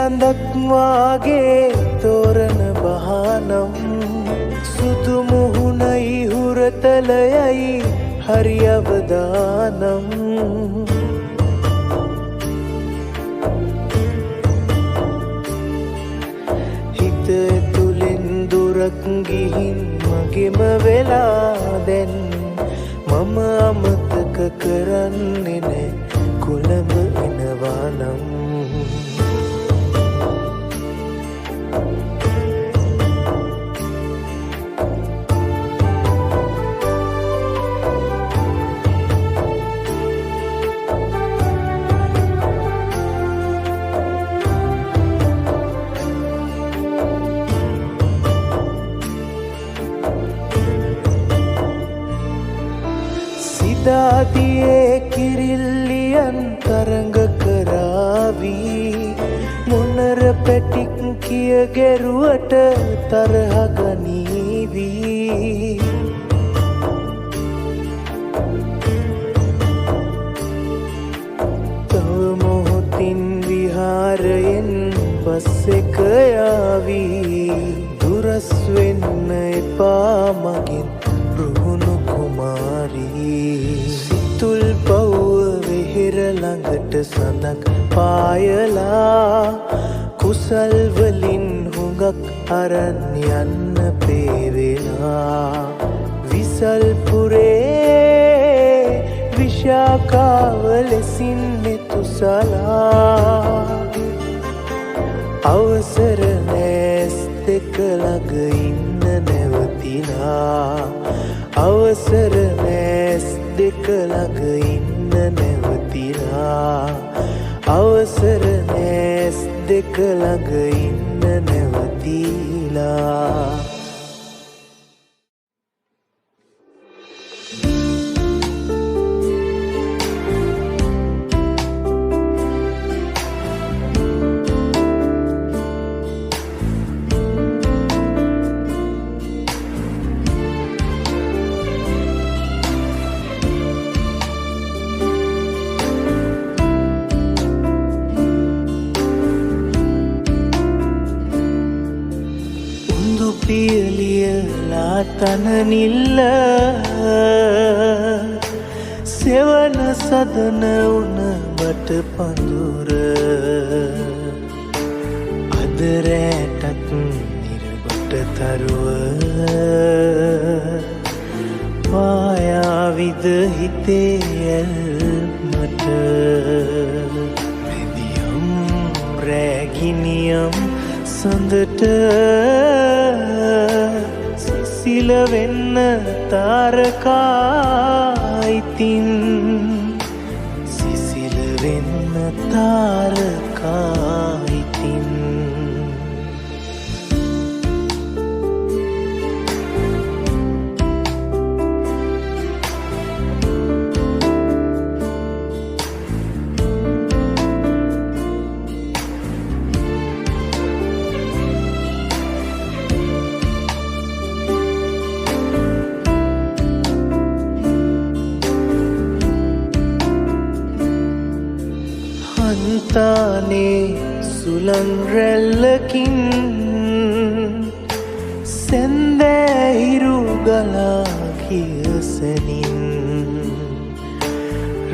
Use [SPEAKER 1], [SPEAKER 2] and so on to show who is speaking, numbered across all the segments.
[SPEAKER 1] සඳක් වාගේ තෝරන බහනම් සුදු මුහුණයි හුරතලයයි හරි අවදානම් හිත තුලින් දුරක් ගිහින් මගෙම වෙලා දැන් මම අමතක කරන්නේ නෑ කොළඹ එනවා නම් සිතාතියේ කිරිල්ලියන් තරඟ කරාවී මොනර පැටික් කිය ගැරුවට තරහ ගනීවී තව මොහොතින් විහාරයෙන් බස් එක යාවී දුරස් වෙන්න එපා මගෙන් රුහුණු කුමාරී සිතුල් පව්ව වෙහෙර ළඟට සඳක් පායලා කුසල් වලින් හුඟක් අරන් යන්න පේවෙලා විසල් පුරේ විශාකාව ලෙසින් මෙතුසලා අවසර නෑස් දෙක ළඟ ඉන්න නැවතිලා අවසර නෑස් දෙක ළඟ ඉන්න නැවතිලා අවසර නෑස් දෙක ළඟ ඉන්න නැවතිලා පියලියලා තනනිල්ල සෙවන සදන උන බට පඳුර අද රැටත් නිරබට තරුව පායාවිද හිතේ ඇල්මට මෙදියම් රැගිනියම් සඳට සිසිල වෙන්න තාරකායිතින් සිසිල වෙන්න තාරකායිතින් හන්තානේ සුළං රැල්ලකින් සැන්දෑහිරු ගලා කියසනින්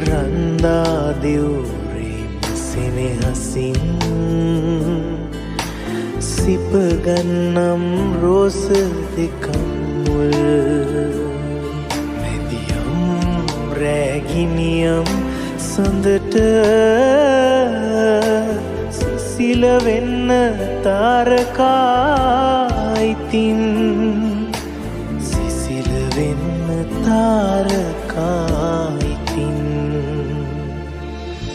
[SPEAKER 1] රන්දා දෙවුරේ සෙනෙහසින් සිපගන්නම් රෝස දෙකම් මුල් මෙදියම් රැගිනියම් සඳට සිසිල වෙන්න තාරකායිතින් සිසිල වෙන්න තාරකායිතින්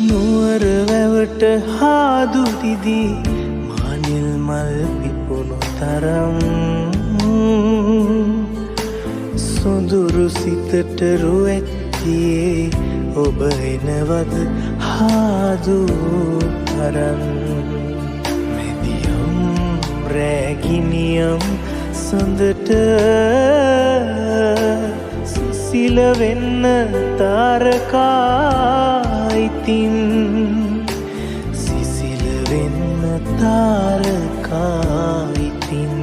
[SPEAKER 1] නුවර වැවට හාදු දිදී මානිල් මල් පිපුණු තරම් සොඳුරු සිතට රුවැත්තියේ ඔබ එනවද හාදු තරම් මෙදියම් රැගිනියම් සඳට සිසිල වෙන්න තාරකායිතින් සිසිල වෙන්න තාරකා ඉතින්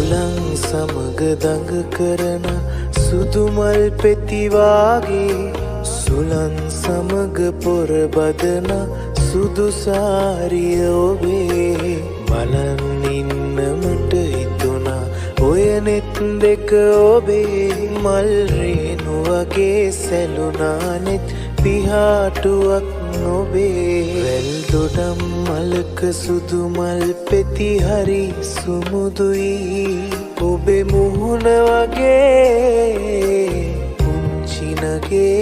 [SPEAKER 1] සුළං සමග දඟ කරන සුදුමල් පෙතිවාගේ සුළං සමග පොර බදන සුදුසාරිය ඔබේ බලන් ඉන්නමට හිතුණා ඔය නෙත් දෙක ඔබේ මල් රේණු වගේ සැලුණා නෙත් පිහාටුවක් නොබේ වැල් දොඩම් මලක සුදු මල් පෙති හරි සුමුදුයි ඔබේ මුහුණ වගේ පුංචිනගේ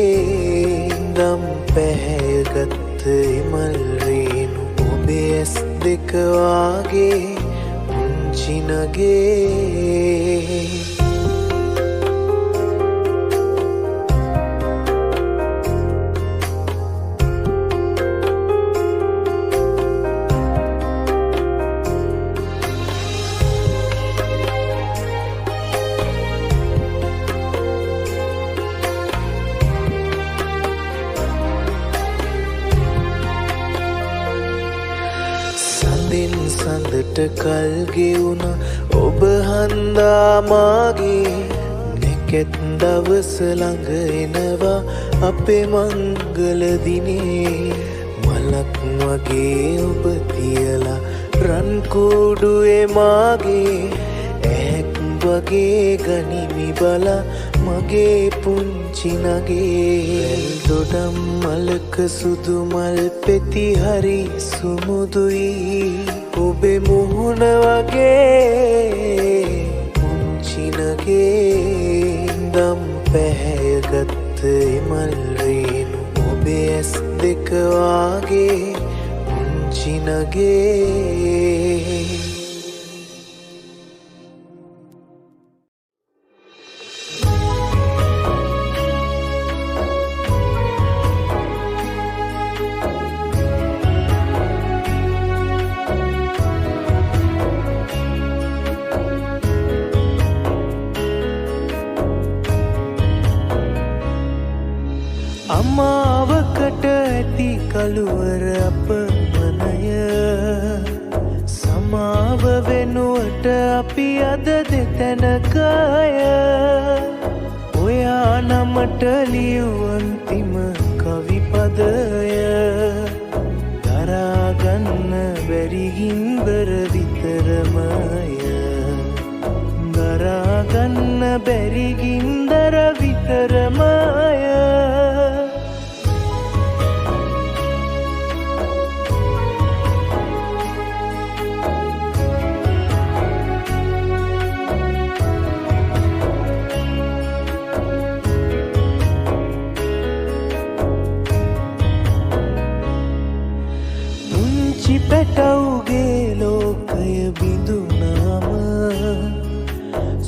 [SPEAKER 1] දම් පැහැයගත්ත මල් රේණු ඔබේ ඇස් දෙක වාගේ පුංචිනගේ සඳට කල් ගෙවුණ ඔබ හන්දා මාගේ නැකැත් දවස ළඟ එනවා අපේ මංගල දිනේ මලක් වගේ ඔබ තියලා රන් කුඩුවේ මාගේ ඇක් වගේ ගනිමි බලා මගේ පුංචි නගේ දොඩම් මලක සුදු මල් පෙති හරි සුමුදුයි ඔබේ මුහුණ වගේ පුංචි නගේ දම් පැහැයගත්ත මල් රේණු ඔබේ ඇස් දෙක වාගේ පුංචි නගේ අමාවකට ඇති කළුවර අපමණය සමාව වෙනුවට අපි අද දෙතැනකය ඔයා නමට ලියූ අන්තිම කවිපදය දරාගන්න බැරි ගින්දර විතරමය දරාගන්න බැරි ගින්දර විතරමය පැටවුගේ ලෝකය බිඳුනාම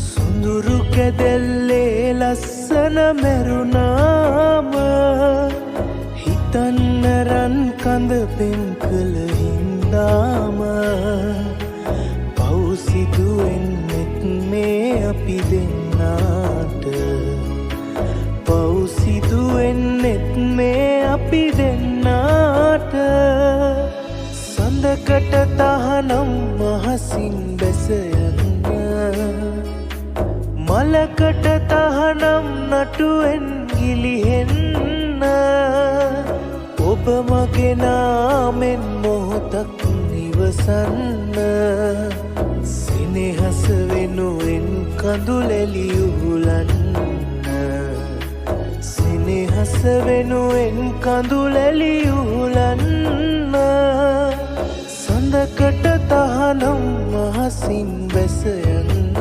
[SPEAKER 1] සුඳුරු කැදැල්ලේ ලස්සන මැරුණාම හිතන්න රන් කඳ පෙම් කළ හින්දාම පවුසිදුවෙන්නෙත් මේ අපි දෙන්නාට පවුසිදුවෙන්නෙත් මේ අපි දෙන්නාට සඳකට තහනම් මහසින් බැස යන්න මලකට තහනම් නටුවෙන් ගිලිහෙන්න ඔබ මගේ නාමෙන් මොහොතක් නිවසන්න සෙනෙහස වෙනුවෙන් කඳුලැලි උහුලන්න සෙනෙහස වෙනුවෙන් කඳුලැලි උහුලන්න සඳකට තහනම් මහසින් බැස යන්න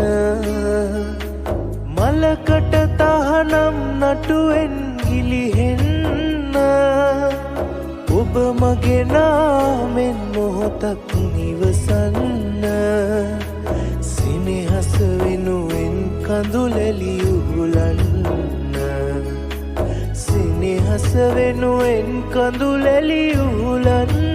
[SPEAKER 1] මලකට තහනම් නටුවෙන් ගිලිහෙන්න ඔබ මගේ නාමෙන් මොහොතක් නිවසන්න කඳුලැලි උහුලන්න සිනහස වෙනුවෙන් කඳුලැලි උහුලන්න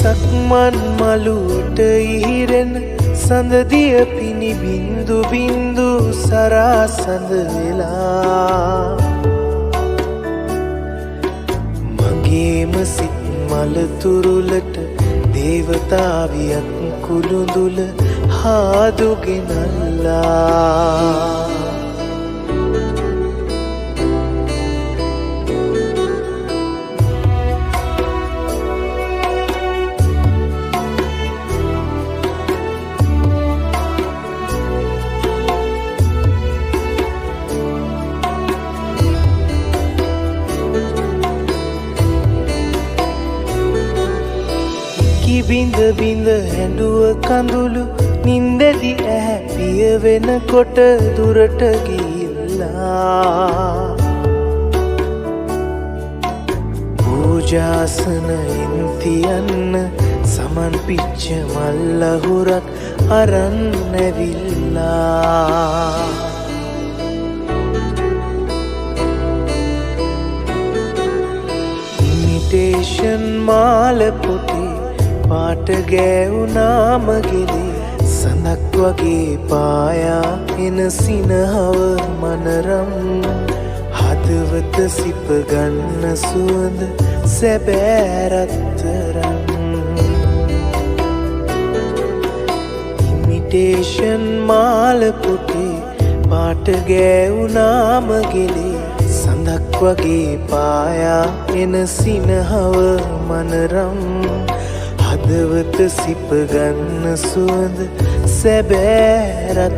[SPEAKER 1] සක්මන් මළුවට ඉහිරෙන සඳදිය පිණි බින්දු බින්දු සරාසඳ වෙලා මගේම සිත් මල තුරුලට දේවතාවියක් කුළුඳුල හාදුගෙනල්ලා බිඳ බිඳ හැඬුව කඳුළු නින්දෙදි ඇහැ පිය වෙනකොට දුරට ගිහිල්ලා පූජාසනයෙන් තියන්න සමන් පිච්ච මල් අහුරක් අරන් ඇවිල්ලා ඉමිටේෂන් මාල පොටේ පාට ගෑවුනාම ගෙලේ සඳක් වගේ පායා එන සිනහව මනරම් හදවත සිප ගන්න සුවඳ සැබෑරත්තරම් ඉමිටේෂන් මාල පොටේ පාට ගෑවුනාම ගෙලේ සඳක් වගේ පායා එන සිනහව මනරම් හදවත සිප ගන්න සුවඳ සැබෑරත්තරම්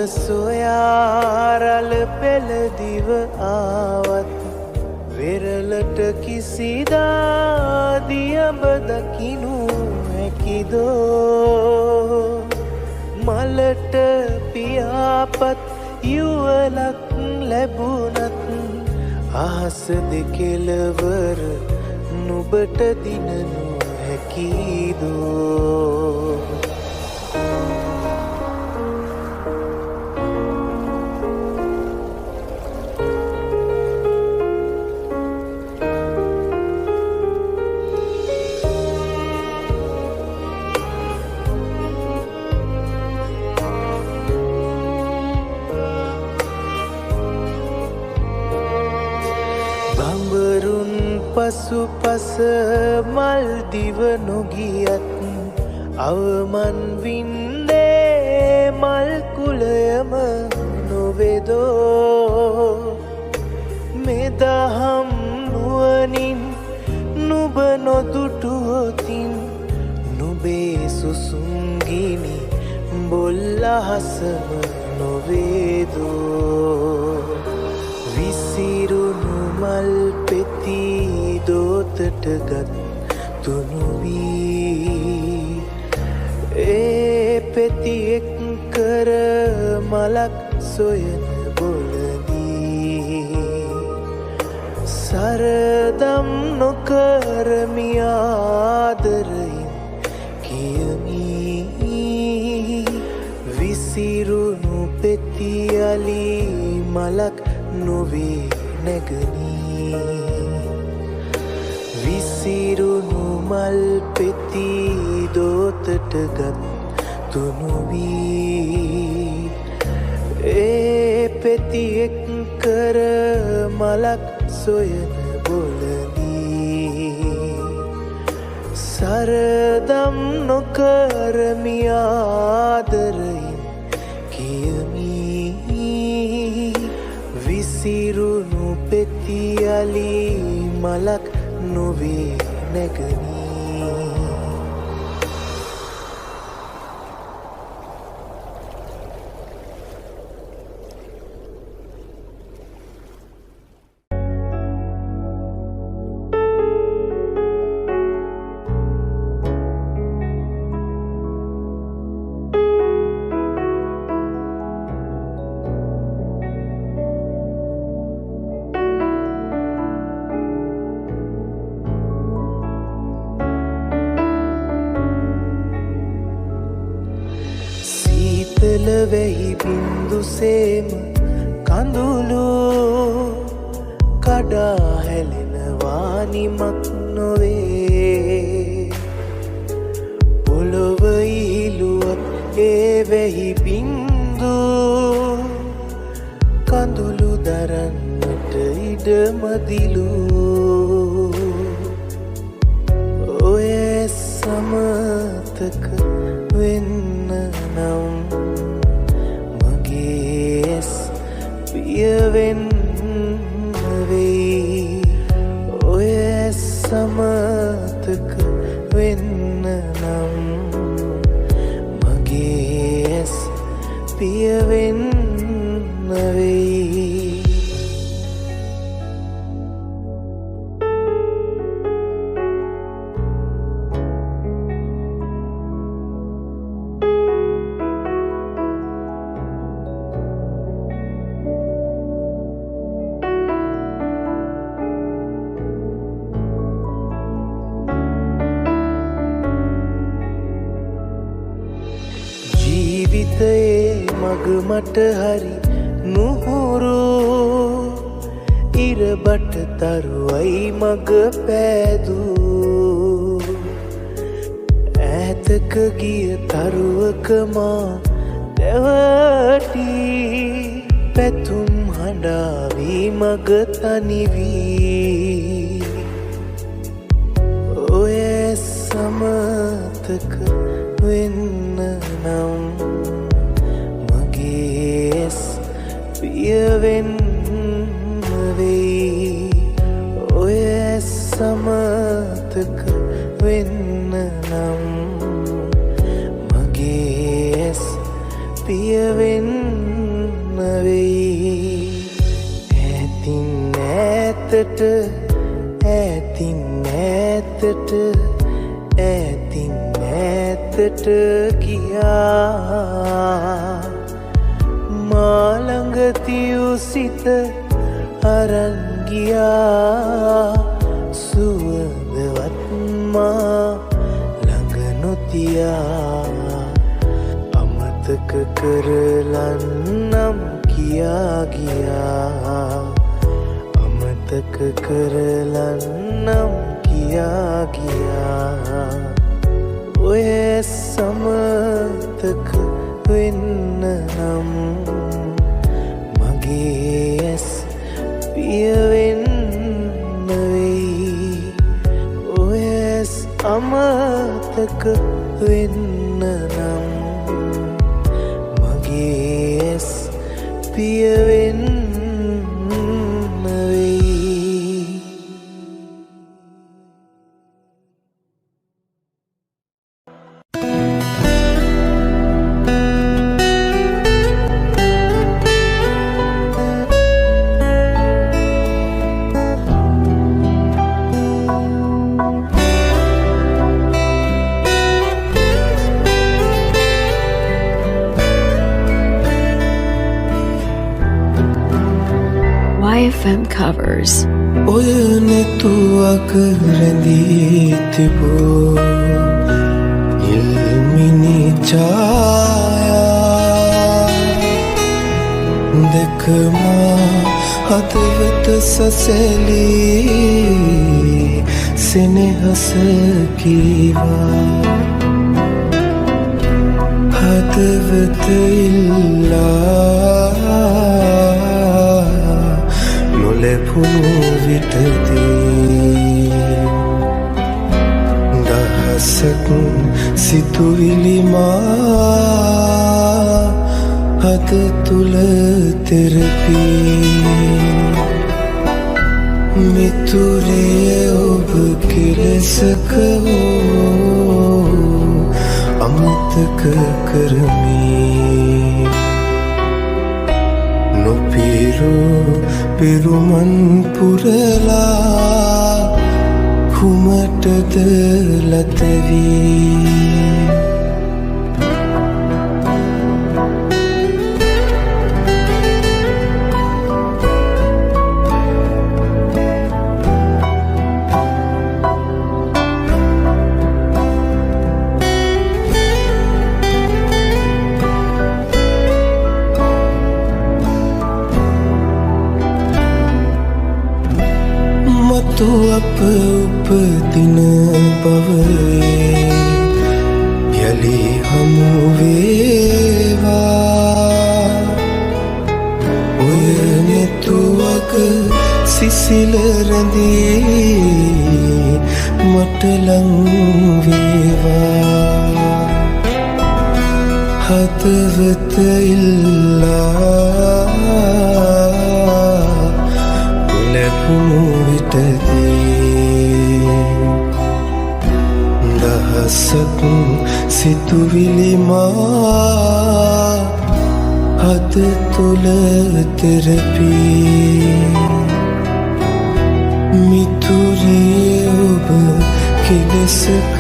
[SPEAKER 1] සොයාරල පෙළදිව ආවත් වෙරලට කිසිදා දියඹ දකිනු හැකිදෝ මලට පියාපත් යුවලක් ලැබුණත් අහස දෙකෙලවර නුබට දිනනු හැකිදෝ පසු පස මල් දිව නොගියත් අවමන් වින්නේ මල් කුලයම නොවේදෝ මෙදහම් නුවණින් නුඹ නොදුටුවොතින් නුඹේ සුසුම්ගිනි බොල්ලහසම නොවේදෝ විසිරුණු මල් පෙති දෝතට ගත් තුනුවී ඒ පෙති එක් කර මලක් සොයන බොලදී සරදම් නොකරමි ආදරයෙන් කියමි විසිරුණු පෙති අලි මලක් නොවේ නැගනී විසිරුණු මල් පෙති දෝතට ගත් දුනු වී ඒ පෙති එක් කර මලක් සොයන බොලදී සරදම් නොකරමි ආදරයෙන් කියමි විසිරුණු පෙති අලි මලක් නොවේ නැගනී වෙහි බින්දුසේම කඳුළු කඩා හැලෙනවා නිමක් නොවේ පොළොව ඉහිලුවත් ඒ වෙහි බින්දු කඳුළු දරන්නට ඉඩමදිලු ඔය සමතක වෙන්න නම් පියවෙන්න වෙයි ඔය සමතක වෙන්න නම් මගේ ඇස් පියවෙන්න වෙයි මග මට හරි නුහුරු ඉරබට තරුවයි මග පෑදූ ඈතක ගිය තරුවක මා දැවටි පැතුම් හඬාවී මග තනිවී ඔය සමතක වෙන්න නම් පියවෙන්න වෙයි ඔය සමතක වෙන්න නම් මගේ ඇස් පියවෙන්න වෙයි ඈතින් ඈතට ඈතින් ඈතට ඈතින් ඈතට ගියා මාළඟ තියූ සිත අරන් ගියා සුවඳවත් මා ළඟ නොතියා අමතක කරලන්නම් කියා ගියා අමතක කරලන්නම් කියා ගියා ඔය සමතක වෙන්න නම් මගේ ඇස් පියවෙන්න වෙයි ඔය ඇස් අමතක වෙන්න නම් මගේ ඇස් පියවෙන්න වෙයි
[SPEAKER 2] YFM covers.
[SPEAKER 1] ඔය නෙතුවක රැඳී තිබූ ඉල්මිනි ඡායා දෙකම හදවත සසලී සෙනෙහස කීවා හදවත ඉල්ලා නොලැබුණු විටදී දහසක් සිතුවිලි මා හද තුල තෙරපී මිතුරේ ඔබ කෙලෙසක වූ අමතක කරමි නොපිරු පිරුමන් පුරලා කුමටද ලතවී මතු අප උපදින බවේ යලි හමු වේවා ඔය නෙතුවක සිසිල රැඳී මට ලං වේවා හදවත ඉල්ලා ලැබුණු විටදී දහසක් සිතුවිලි මා හද තුල තෙරපී මිතුරිය ඔබ කෙලෙසක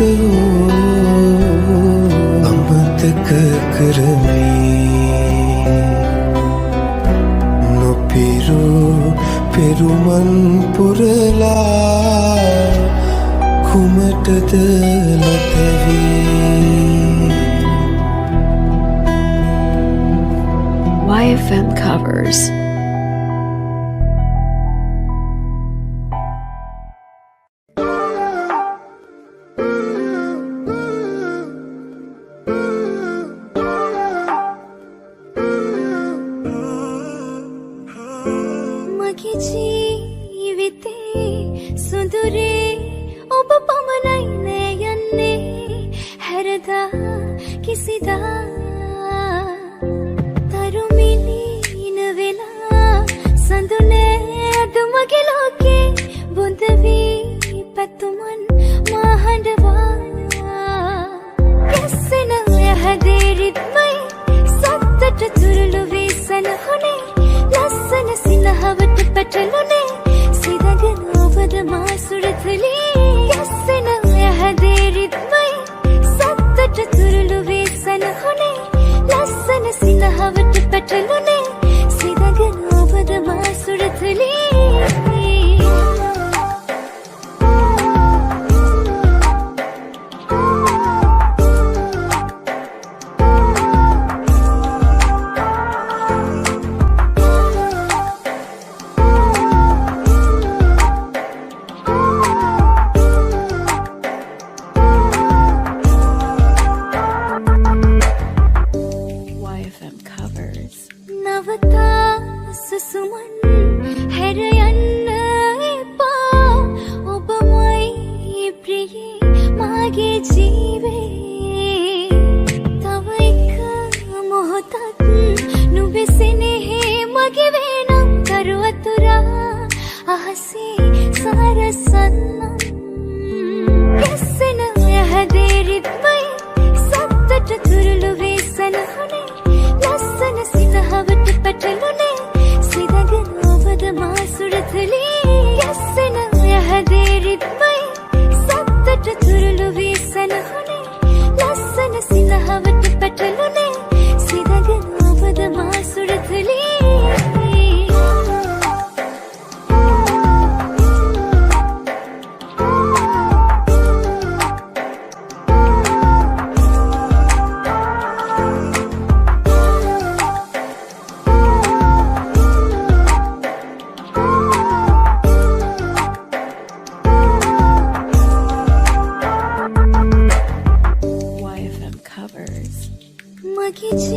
[SPEAKER 1] අමතක කරමි නොපිරු පිරුමන් පුරලා කුමටද ලතවී
[SPEAKER 2] YFM covers.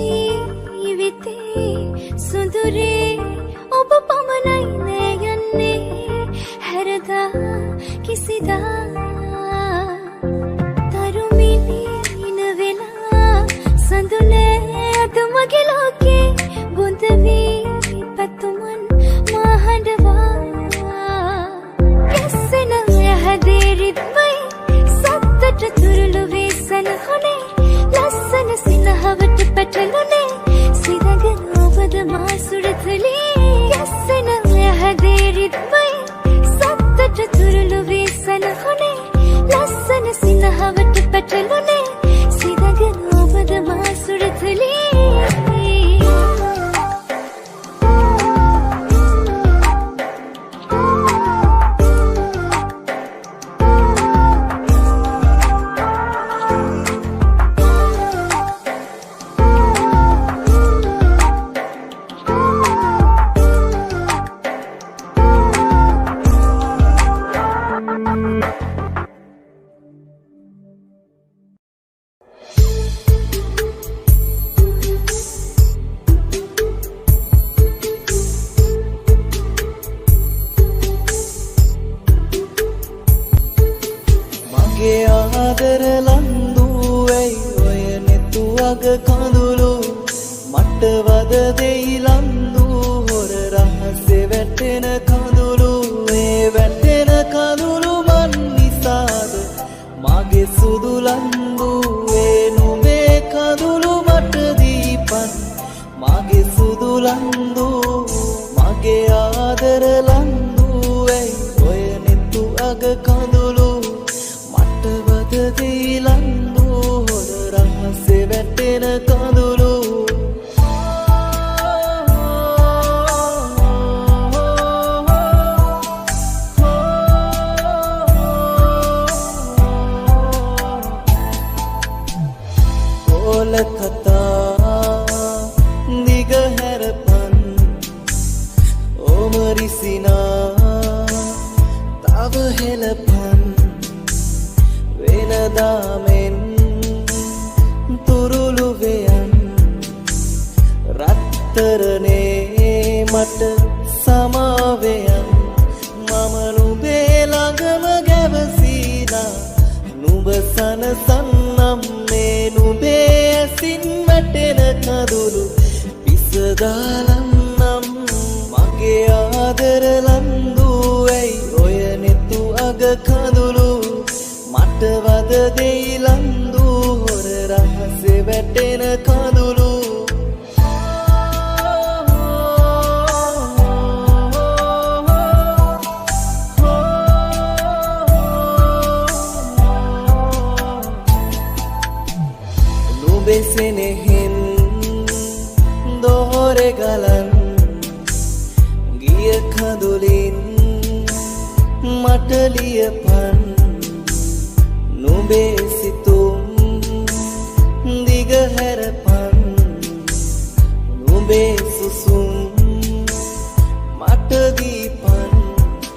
[SPEAKER 3] ජීවිතේ සුඳුරේ ඔබ පමණයි නේ යන්නේ හැරදා කිසිදා තරුමිනින වෙලා සඳුනේ අද මගේ ලෝකේ බොඳ වී පැතුමන් මහඬවා කෙස්සෙන යහදේ රිද්මයි සත්තට තුරුළු වේසන හොනේ ලස්සන සිනහවට පැටළුනේ සිදගෙන ඔබද මා සුරතලී කෙස්සෙන යහදේ රිද්මයි සත්තට තුරුළු වේසන හොනේ ලස්සන සිනහවට පැටළුනේ සිදගෙන ඔබද මා සුරතලී
[SPEAKER 1] ආදර ලන්දුවයි ඔය නෙතු අග කඳුළු මට වද දෙයි ලන්දු හොර රහසේ වැටෙන කඳුළු ඒ වැටෙන කඳුළු මන් නිසාද මගේ සුදු ලන්දු ඒ නුඹේ කඳුළු මට දීපන් මගේ සුදු ලන්දු මගේ ආදර ලන්දුවයි ඔය නෙතු අග කඳුළු දෙයි ලන්දු හොර රහසේ වැටෙන කඳුළු ඕල කතා දිග හැරපන් ඕමරිසිනා තව හෙලපන් වෙනදාමෙන් තුරුළු වෙයන් රත්තරනේ මට සමාවෙයන් මම නුඹේ ළඟම ගැවසීලා නුඹ සනසන්නම් මේ නුඹේ ඇසින් වැටෙන කඳුළු පිසදාලන්නම් මගේ ආදර ලන්දු ඇයි ඔය නෙතු අග කඳුළු මට වද දෙයි ලන්දු හොර රහසේ වැටෙන කඳුළු නුඹේ සෙනෙහෙන් දොහොරේ ගලන් ගිය කඳුලින් මට ලියපන් නුඹේ සිතුම් දිග හැරපන් නුඹේ සුසුම් මට දීපන්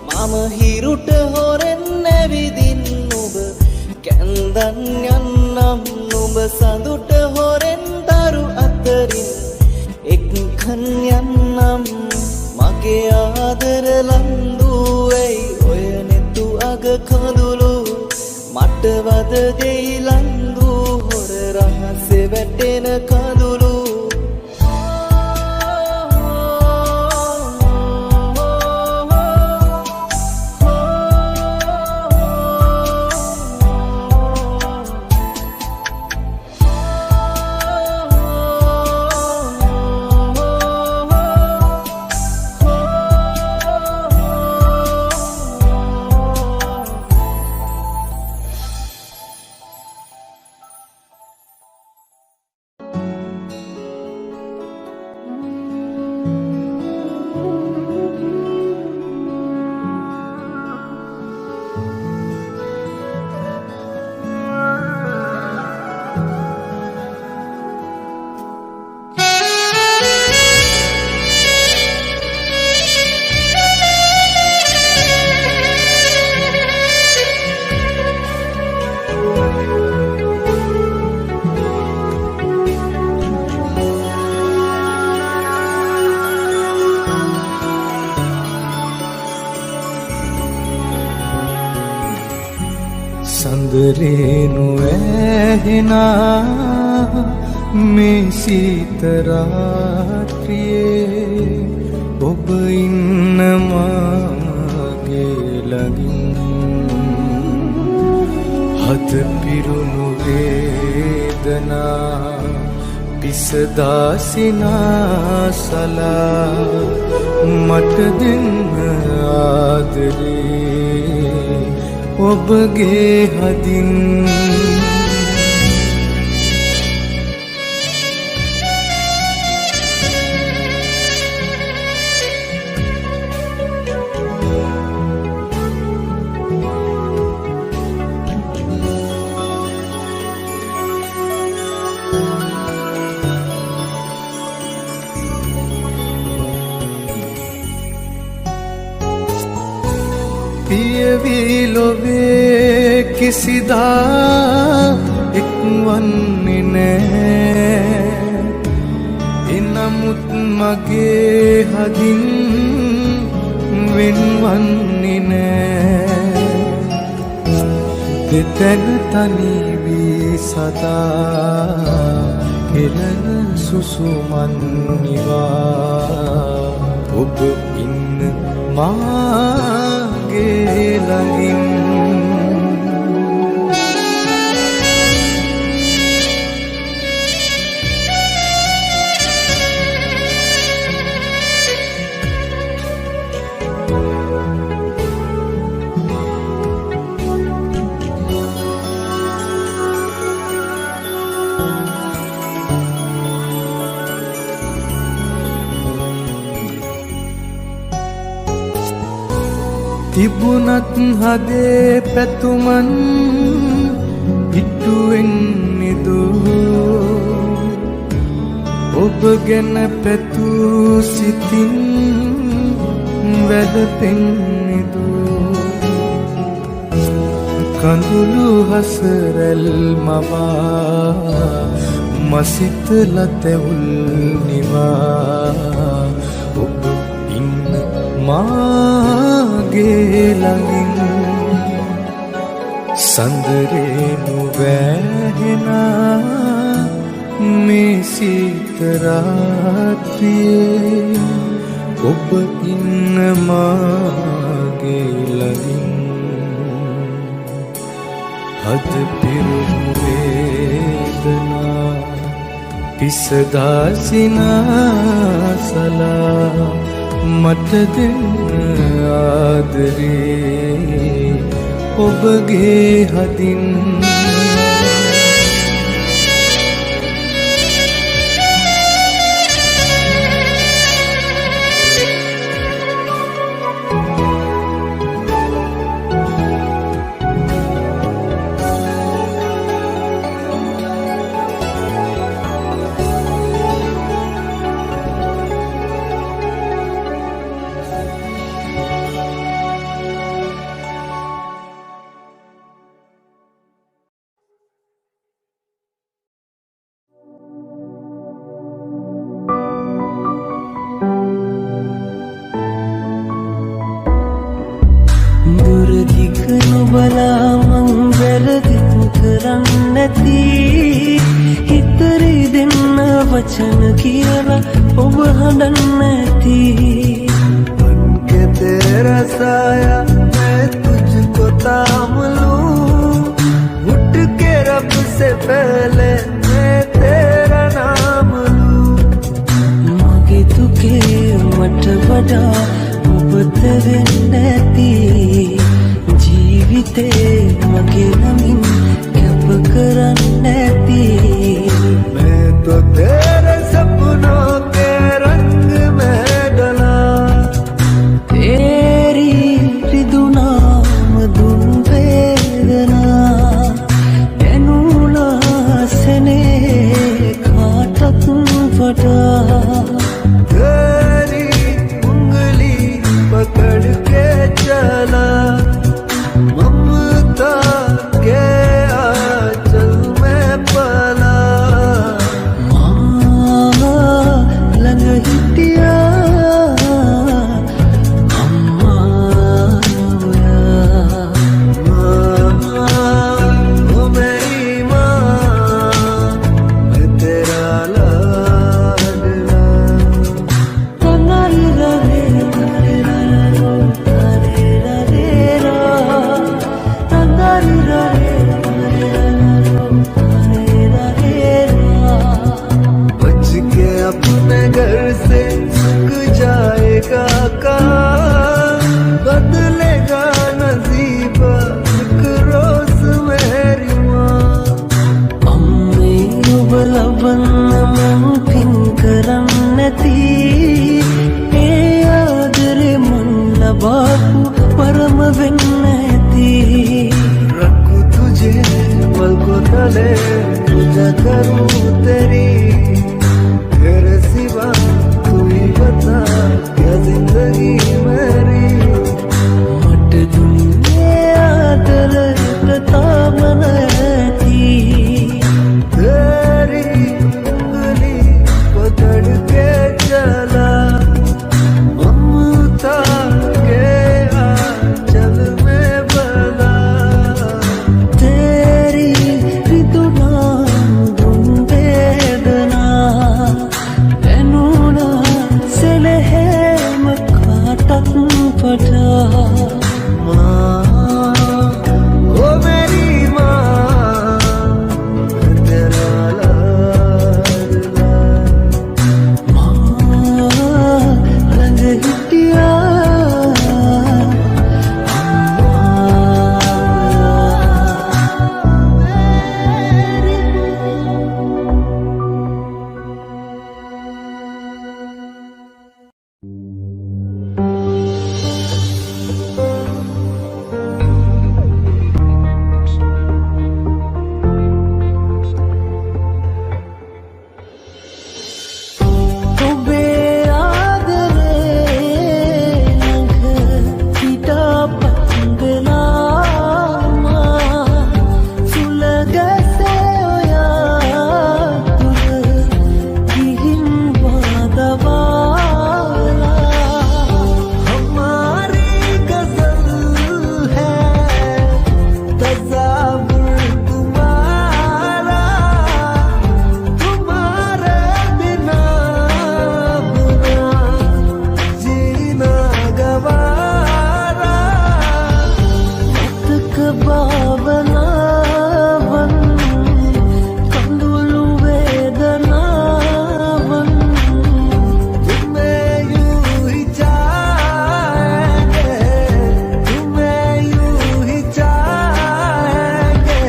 [SPEAKER 1] මම හිරුට හොරෙන් නැවිදින් නුඹ කැන්දන් යන්නම් නුඹ සඳුට හොරෙන් දරු අතරින් එක්කන් යන්නම් මගේ ආදර ලන්දු ඇයි ඔය නෙතු අග කඳුළු මට වද දෙයි ලන්දු හොර රහසේ වැටෙන කඳුළු සඳරේනු ඇහෙනා මේ සීත රාත්‍රියේ ඔබ ඉන්න මාගේ ළඟින් හද පිරුණු වේදනා පිසදාසිනාසලා මට දෙන්න ආදරේ ඔබගේ හදින් පියවී ලොවේ කිසිදා එක්වන්නේ නෑ එනමුත් මගේ හදින් වෙන්වන්නේ නෑ දෙතැන තනිවී සදා එළන සුසුමන් නිවා ඔබ ඉන්න මාගේ ළඟින් තිබුණත් හදේ පැතුමන් ඉටුවෙන්නේදු ඔබ ගැන පැtuu සිතින් වැළපෙන්නේදු කඳුළු හසරැල් මවා මසිතල තැවුල් නිවා ඔබ ඉන්න මාගේ ළඟින් සඳරේනු වැහෙනා මේ සීත රාත්‍රියේ ඔබ ඉන්න මාගේ ළඟින් හද පිරුණු වේදනා පිසදාසිනාසලා මට දෙන්න ආදරේ ඔබගේ හදින්
[SPEAKER 4] නුබලා මං වැරදිත් කරන්නේ නැති හිතරේ දෙන්න වචන කියලා ඔබ හඬන්නේ නැති
[SPEAKER 1] मन के तेरा साया मैं तुझको थाम लूं उठ के रब से पहले मैं तेरा नाम लूं
[SPEAKER 4] මගේ දුකේ මට වඩා ඔබ තෙරෙන්නේ නැති ජීවිතේ මගේ නමින් කැප කරන්නේ නැති
[SPEAKER 1] मैं तो तेरे सपनों के रंग में डला
[SPEAKER 4] तेरी රිදුනාම දුන් වේදනා එනුලා සනේ කාටත් වඩා
[SPEAKER 1] तेरी उंगली पकड़ के चला ममता के आंचल में पला
[SPEAKER 4] මා ළඟ හිටියා අම්මා ඔයා
[SPEAKER 1] घर से सूख जाएगा काम, बदलेगा नसीब एक रोज मेरी माँ.
[SPEAKER 4] අම්මේ ඔබ ලබන්න මං පින් කරන්නැති ඒ ආදරේ මන් ලබාපු පරම වෙන්න ඇති.
[SPEAKER 1] रखूं तुझे पलकों तले, पूजा करूं तेरी, तेरे सिवा तू ही बता क्या जिंदगी मेरी.
[SPEAKER 4] මට දුන්නේ ආදරයට තාම නැති.
[SPEAKER 1] तेरी उंगली पकड़ के चला, ममता के आंचल में बला.
[SPEAKER 4] तेरी ऋतुनाम धुन वेदना එනුනා සෙලහෙම කාටත් පටා.
[SPEAKER 1] माँ ओ मेरी माँ, मैं तेरा लाडला.
[SPEAKER 4] මා ළඟ හිටියා ඔබේ ආදරේ ළඟ හිටා පන්දනාමා සුලගසේ ඔයා තුර ගිහින් වාදවාලා.
[SPEAKER 1] हमारी गजल है तज़ावुर तुम्हारा, तुम्हारे बिना बुरा जीना गवारा.
[SPEAKER 4] මතක භාවනාවන් කඳුළු වේදනාවන්
[SPEAKER 1] तुम्हें यूं ही चाहेंगे, तुम्हें यूं ही चाहेंगे.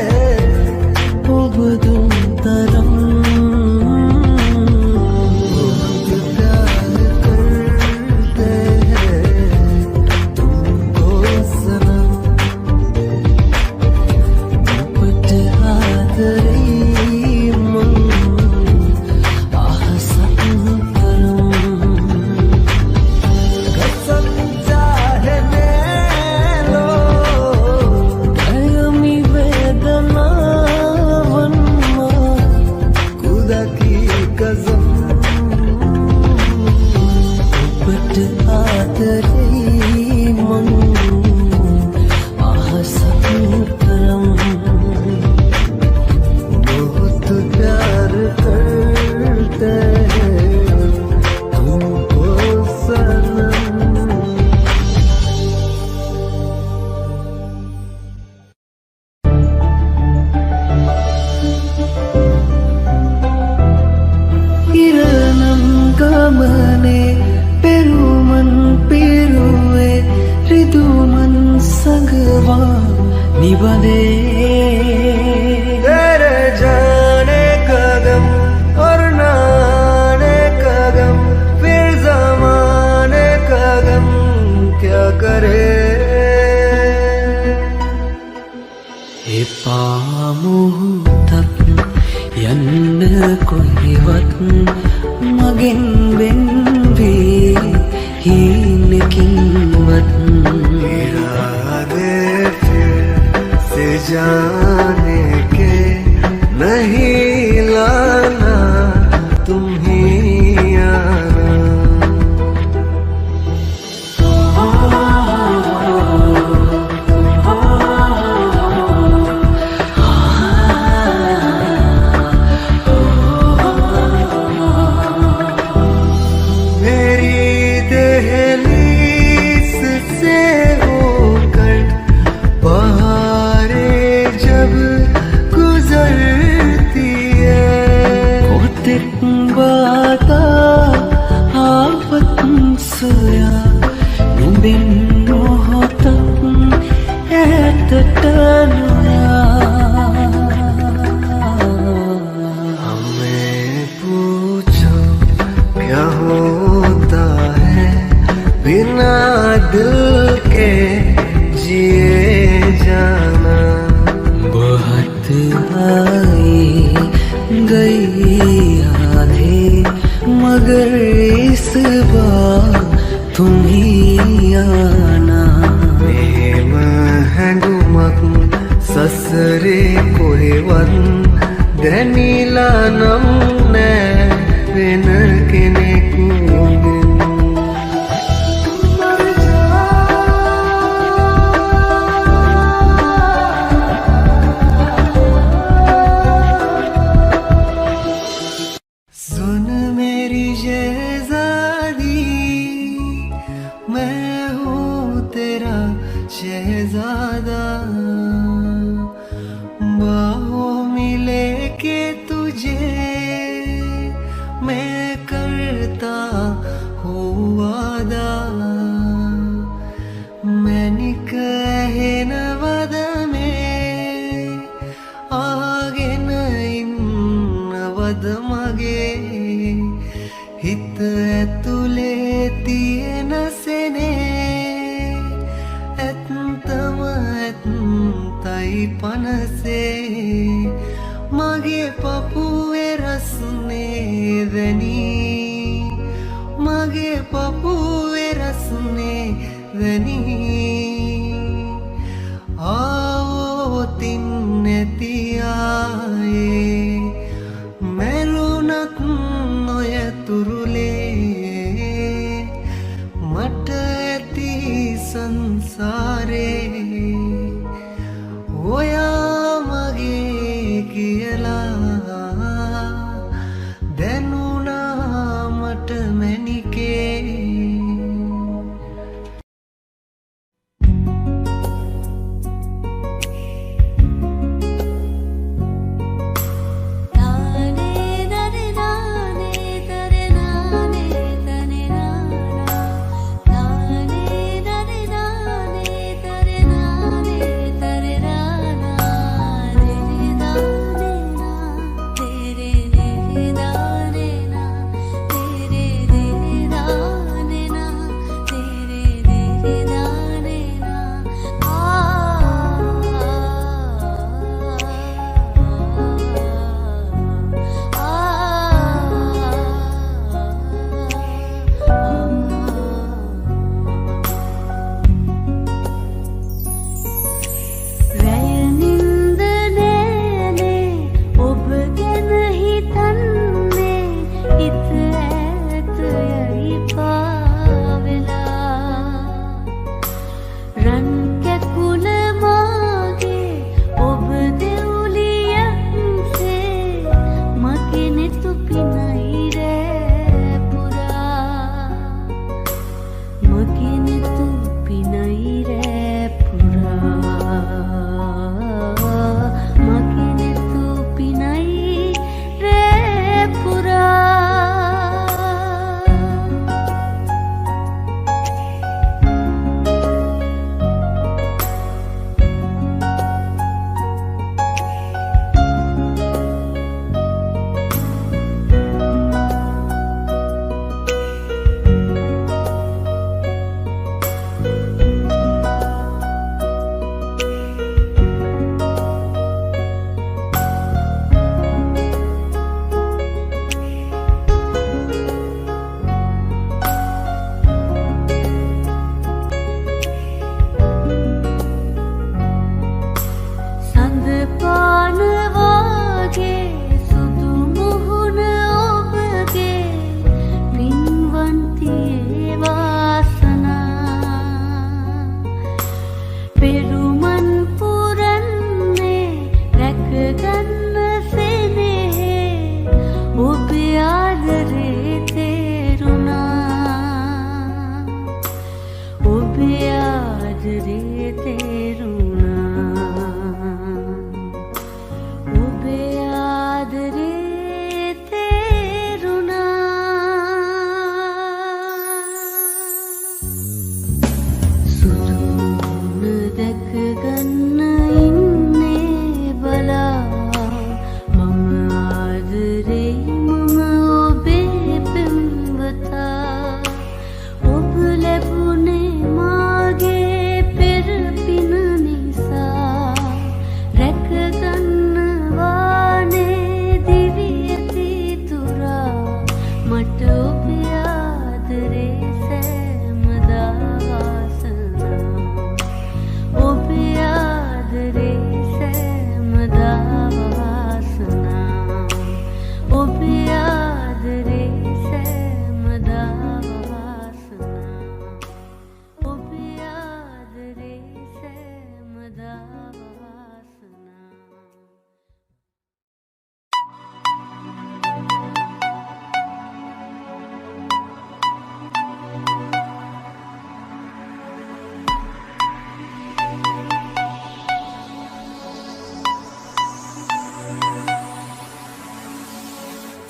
[SPEAKER 4] ඔබ දුන් තරම්
[SPEAKER 1] प्यार करते हैं तुमको सनम.
[SPEAKER 4] ඔබට ආදරේ මං අහසක් කරම්.
[SPEAKER 1] कसम चाहने लो,
[SPEAKER 4] අයමි වේදනාවන් මා
[SPEAKER 1] खुदा की कसम.
[SPEAKER 4] ඔබට ආදරේ මං අහසක් කරම්.
[SPEAKER 1] बहुत प्यार करते हैं तुमको सनम.
[SPEAKER 4] ඉරණම් ගමනේ පෙරුමන් පිරුවේ රිදුමන් සඟවා නිබඳේ.
[SPEAKER 1] तेरे जाने का गम और नाने का गम, फिर जमाने का गम क्या करे.
[SPEAKER 4] එපා මොහොතක් යන්න කොහෙවත් මගෙන් වෙන්වී හීනකින්වත්.
[SPEAKER 1] इरादे फिर से जाने के नहीं लाना, तुम ही आना. मेरी दहलीज से होकर बहारें
[SPEAKER 4] සොයා නුඹෙන් මොහොතක් ඈතට නොයා
[SPEAKER 1] हमें पूछो क्या होता है बिना दिल के जिए जाना
[SPEAKER 4] बहुत आई गई यादें मगर इस बार तुम ही आना
[SPEAKER 1] මෙහෙම හැඟුමක් සසරේ කොහෙවත් දැනිලා නම් නෑ වෙන කෙනෙකුගෙන් सुन मेरी शहजादी मैं हूँ तेरा शहजादा बाहों में लेके तुझे मैं करता हूँ वादा मैंने कहे न वद में आगे न इन वद मगे හිත ඇතුලේ තියෙන සෙනේ ඇත්තම ඇත්තයි පනසේ මගේ පපුවේ රසනේ දැනී මගේ පපුවේ රසනේ දැනී ආවොතින් නැති ආයේ මෙලුනත් තුරුලේ මට ඇති සංසාරේ ඔයා මගේ කියලා දැනුණා මට මැනිකේ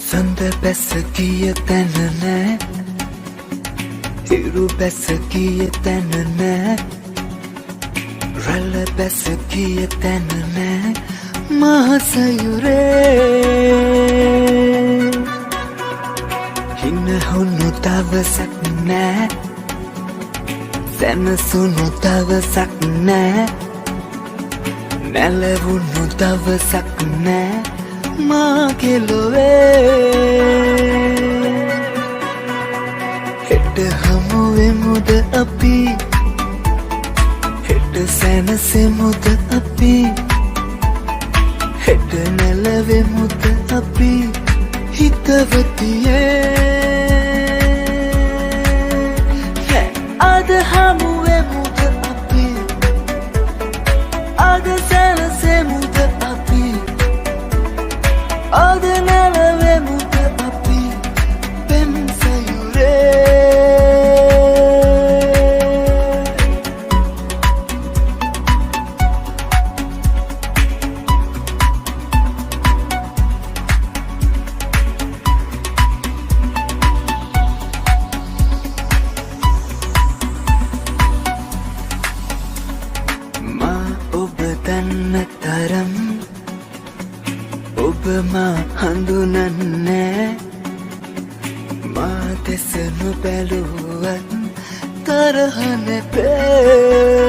[SPEAKER 4] සඳ බැස ගිය තැන නෑ හිරු බැස ගිය තැන නෑ රැළ බැස ගිය තැන නෑ මහසයුරේ හින හුණු දවසක් නෑ සැනසුණු දවසක් නෑ නැලවුණු දවසක් නෑ මාගේ ලොවේ හෙට හමුවෙමුද අපි හෙට සැනසෙමුද අපි හෙට නැලවෙමුද අපි හිතවතියේ අද හමුවෙමුද අපි අද සැනසෙමුද අපි අද නැලවෙමුද අපි පෙම් මා හඳුනන්නේ මා දෙස නොබැලුවත් තරහ නැපේ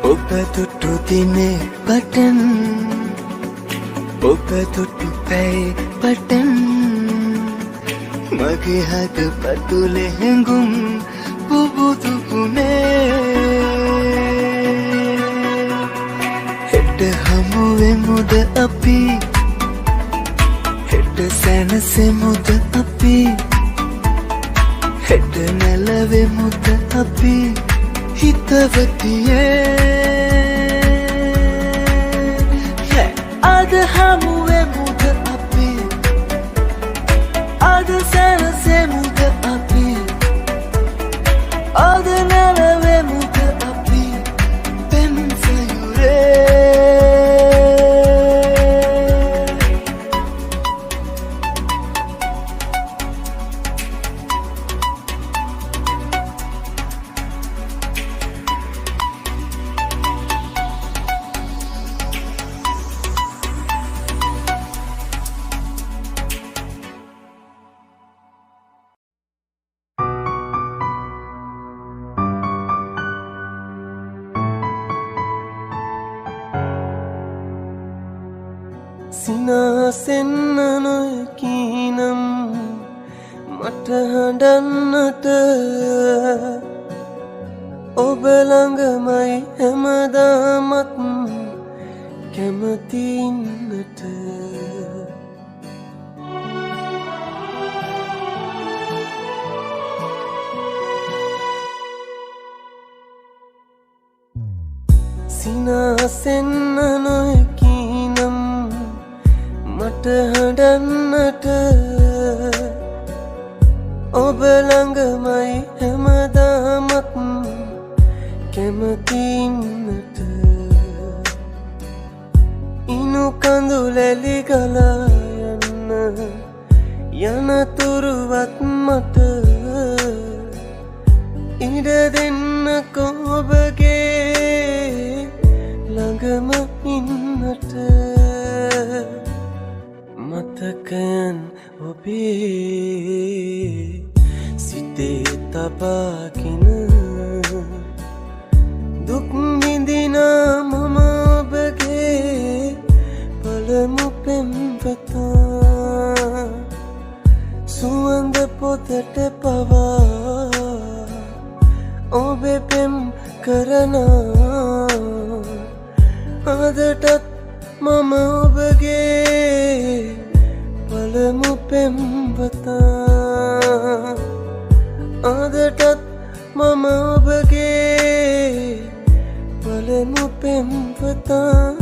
[SPEAKER 4] ඔබ දුටු දිනේ පටන් ඔබ දුටු පැයි පටන් මගේ හද පතුලේ හැඟුම් පුබුදු වුණේ හෙට හමුවෙමුද අපි හෙට සැනසෙමුද අපි හෙට නැලවෙමුද අපි හිතවතියේ අද හමුවෙමුද අපි අද සැනසෙමුද අපි අද නැලවෙමුද අපි පෙම්
[SPEAKER 1] සිනාසෙන්න නොයකීනම් මට හඬන්නට ඔබ ළඟමයි හැමදාමත් කැමති ඉන්නට සිනාසෙන්න නොයකීනම් මට හඬන්නට ඔබ ළඟමයි හැමදාමත් කැමති ඉන්නට ඉනු කඳුලැලි ගලා යන්න යනතුරුවත් මට ඉඩ දෙන්නකෝ ඔබගේ ළඟම ඉන්නට මතකයන් ඔබේ සිතේ තබාගෙන දුක් විඳිනා මම ඔබගේ පළමු පෙම්වතා පොතට පවා ඔබේ පෙම් කරනා අදටත් මම ඔබගේ පළමු පෙම්වතා අදටත් මම ඔබගේ පළමු පෙම්වතා